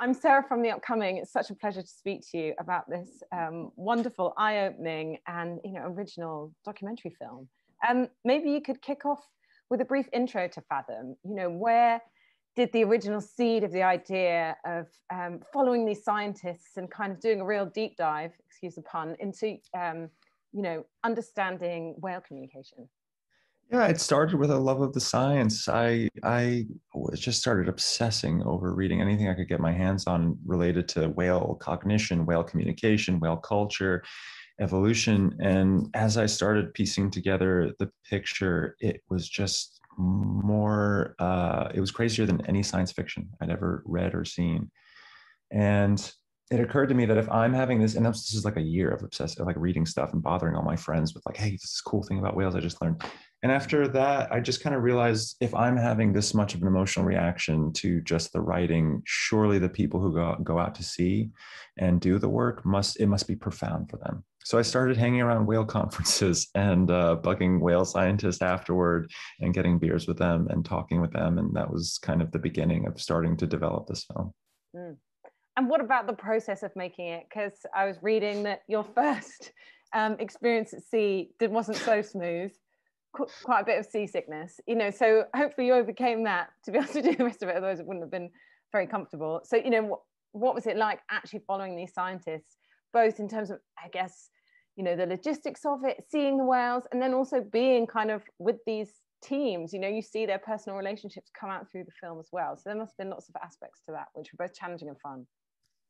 I'm Sarah from The Upcoming. It's such a pleasure to speak to you about this wonderful, eye-opening and original documentary film. Maybe you could kick off with a brief intro to Fathom. Where did the original seed of the idea of following these scientists and kind of doing a real deep dive, excuse the pun, into understanding whale communication? Yeah, it started with a love of the science. Just started obsessing over reading anything I could get my hands on related to whale cognition, whale communication, whale culture, evolution. And as I started piecing together the picture, it was just more, it was crazier than any science fiction I'd ever read or seen. And it occurred to me that if I'm having this, and this is like a year of obsessive, like reading stuff and bothering all my friends with like, hey, this is a cool thing about whales I just learned. And after that, I just kind of realized if I'm having this much of an emotional reaction to just the writing, surely the people who go out to sea and do the work must be profound for them. So I started hanging around whale conferences and bugging whale scientists afterward and getting beers with them and talking with them. And that was kind of the beginning of starting to develop this film. Mm. And what about the process of making it? Because I was reading that your first experience at sea wasn't so smooth, quite a bit of seasickness, so hopefully you overcame that to be able to do the rest of it, otherwise it wouldn't have been very comfortable. So, what was it like actually following these scientists, both in terms of, I guess, the logistics of it, seeing the whales, and then also being kind of with these teams, you see their personal relationships come out through the film as well. So there must have been lots of aspects to that, which were both challenging and fun.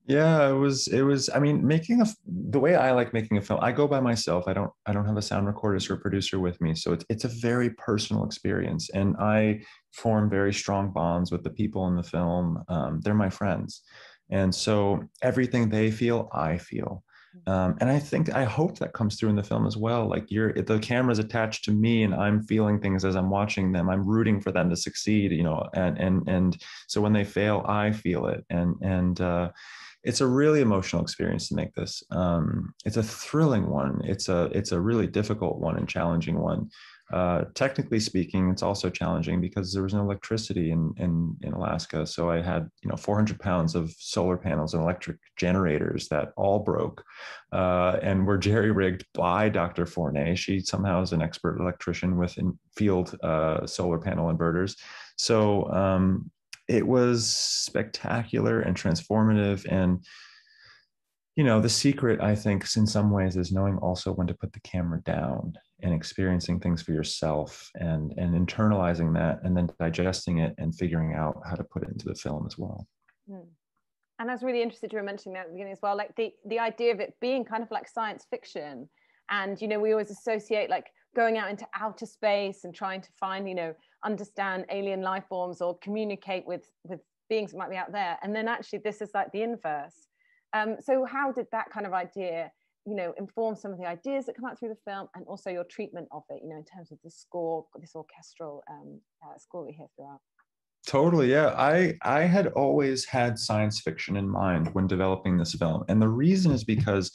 Yeah, it was, I mean, the way I like making a film, I go by myself. I don't have a sound recordist or a producer with me. So it's a very personal experience. And I form very strong bonds with the people in the film. They're my friends. And so everything they feel, I feel. And I hope that comes through in the film as well. Like the camera's attached to me and I'm feeling things as I'm watching them. I'm rooting for them to succeed, and so when they fail, I feel it. And it's a really emotional experience to make this. It's a thrilling one. It's a really difficult one and challenging one. Technically speaking, it's also challenging because there was no electricity in Alaska. So I had 400 pounds of solar panels and electric generators that all broke, and were jerry rigged by Dr. Fournet. She somehow is an expert electrician with field solar panel inverters. So it was spectacular and transformative. And the secret, I think, in some ways, is knowing also when to put the camera down and experiencing things for yourself and internalizing that and then digesting it and figuring out how to put it into the film as well. And I was really interested, you were mentioning that at the beginning as well, like the idea of it being kind of like science fiction. And, we always associate like going out into outer space and trying to find, understand alien life forms or communicate with beings that might be out there. And then actually this is like the inverse. So how did that kind of idea, inform some of the ideas that come out through the film and also your treatment of it, in terms of the score, this orchestral score we hear throughout? Totally, yeah. I had always had science fiction in mind when developing this film. And the reason is because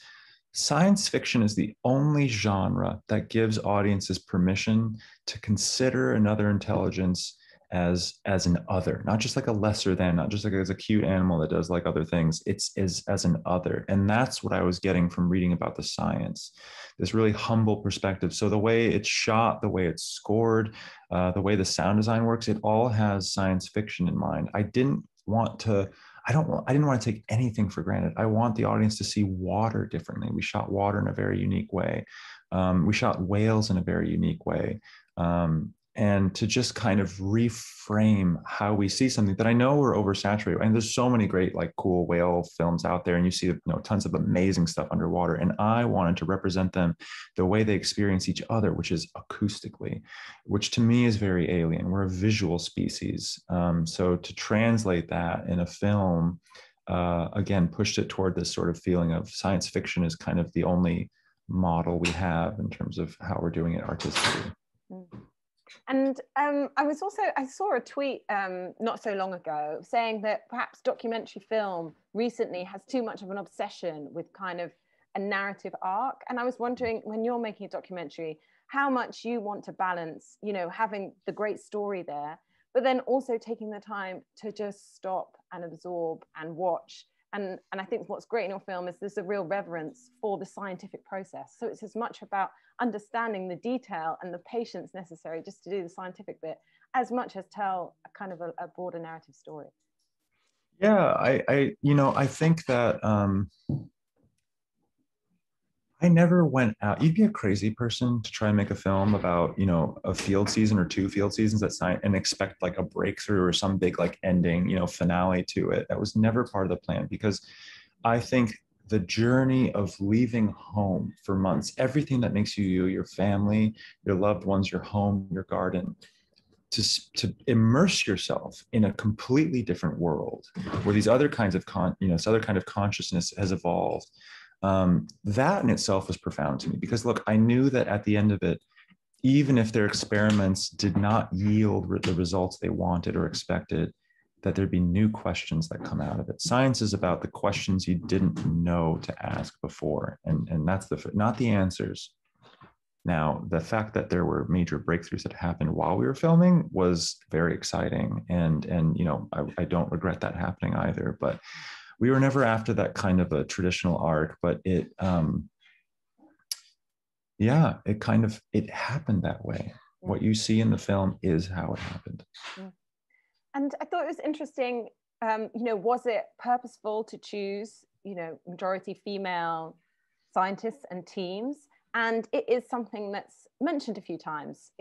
science fiction is the only genre that gives audiences permission to consider another intelligence as an other, not just like a lesser than, not just like as a cute animal that does like other things. It's as an other. And that's what I was getting from reading about the science, this really humble perspective. So the way it's shot, the way it's scored, the way the sound design works, it all has science fiction in mind. I didn't want to take anything for granted. I want the audience to see water differently. We shot water in a very unique way. We shot whales in a very unique way. And to just kind of reframe how we see something that I know we're oversaturated. And there's so many great, like, cool whale films out there, and you see, tons of amazing stuff underwater. And I wanted to represent them the way they experience each other, which is acoustically, which to me is very alien. We're a visual species. So to translate that in a film, again, pushed it toward this sort of feeling of science fiction is kind of the only model we have in terms of how we're doing it artistically. And I saw a tweet not so long ago saying that perhaps documentary film recently has too much of an obsession with kind of a narrative arc. And I was wondering, when you're making a documentary, how much you want to balance, having the great story there, but then also taking the time to just stop and absorb and watch. And I think what's great in your film is there's a real reverence for the scientific process. So it's as much about understanding the detail and the patience necessary just to do the scientific bit, as much as tell a kind of a broader narrative story. Yeah, I think that I never went out. You'd be a crazy person to try and make a film about, a field season or 2 field seasons at science and expect like a breakthrough or some big like ending, finale to it. That was never part of the plan, because I think the journey of leaving home for months, everything that makes you, your family, your loved ones, your home, your garden, to immerse yourself in a completely different world where these other kinds of this other kind of consciousness has evolved. That in itself was profound to me, because look, I knew that at the end of it, even if their experiments did not yield the results they wanted or expected, that there'd be new questions that come out of it. Science is about the questions you didn't know to ask before, and that's not the answers. Now, the fact that there were major breakthroughs that happened while we were filming was very exciting, and I don't regret that happening either. But we were never after that kind of a traditional arc, but it happened that way. What you see in the film is how it happened. And I thought it was interesting, was it purposeful to choose, majority female scientists and teams? And it is something that's mentioned a few times,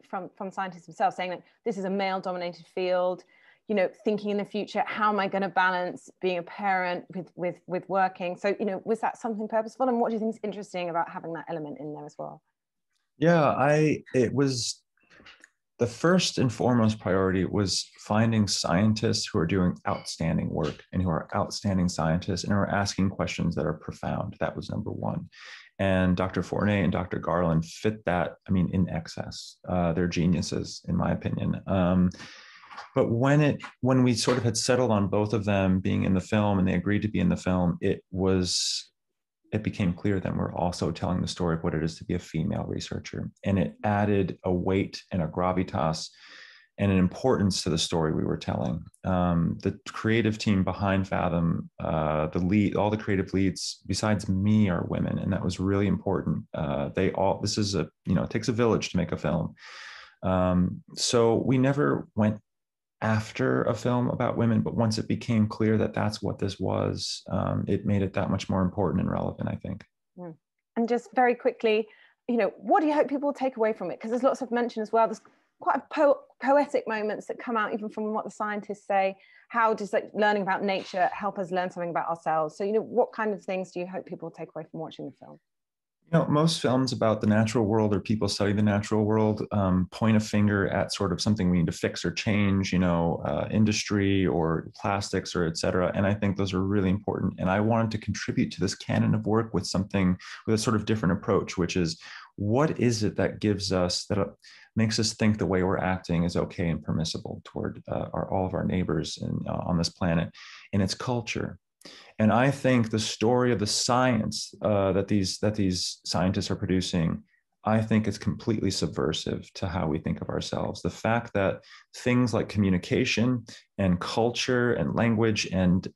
from scientists themselves, saying that this is a male-dominated field. Thinking in the future, how am I going to balance being a parent with working? So, was that something purposeful? And what do you think is interesting about having that element in there as well? Yeah, it was the first and foremost priority was finding scientists who are doing outstanding work and who are outstanding scientists and are asking questions that are profound. That was number one. And Dr. Fournier and Dr. Garland fit that, in excess. They're geniuses, in my opinion. But when we sort of had settled on both of them being in the film and they agreed to be in the film, it became clear that we're also telling the story of what it is to be a female researcher. And it added a weight and a gravitas and an importance to the story we were telling. The creative team behind Fathom, all the creative leads besides me are women. And that was really important. It takes a village to make a film. So we never went after a film about women, but once it became clear that that's what this was, it made it that much more important and relevant, I think. And just very quickly, what do you hope people will take away from it? Because there's lots of mention as well. There's quite poetic moments that come out even from what the scientists say. How does learning about nature help us learn something about ourselves? So, what kind of things do you hope people will take away from watching the film? Most films about the natural world or people study the natural world point a finger at sort of something we need to fix or change, industry or plastics or et cetera. And I think those are really important. And I wanted to contribute to this canon of work with a sort of different approach, which is, what is it that makes us think the way we're acting is okay and permissible toward all of our neighbors on this planet? And it's culture. And I think the story of the science that these scientists are producing, I think it's completely subversive to how we think of ourselves. The fact that things like communication and culture and language and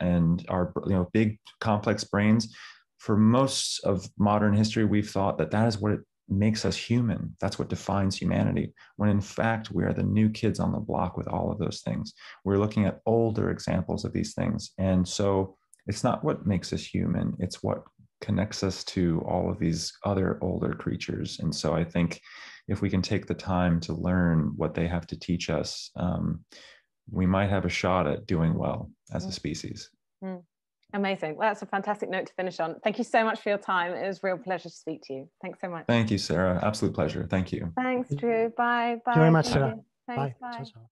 our big complex brains, for most of modern history, we've thought that is what it makes us human. That's what defines humanity. When in fact, we are the new kids on the block with all of those things. We're looking at older examples of these things. And so it's not what makes us human, it's what connects us to all of these other older creatures. And so I think if we can take the time to learn what they have to teach us, we might have a shot at doing well as a species. Amazing. Well, that's a fantastic note to finish on. Thank you so much for your time. It was a real pleasure to speak to you. Thanks so much. Thank you, Sarah. Absolute pleasure. Thank you. Thanks, Drew. Bye. Bye. Thank you very much, Sarah. Thanks. Bye. Bye. Ciao, ciao.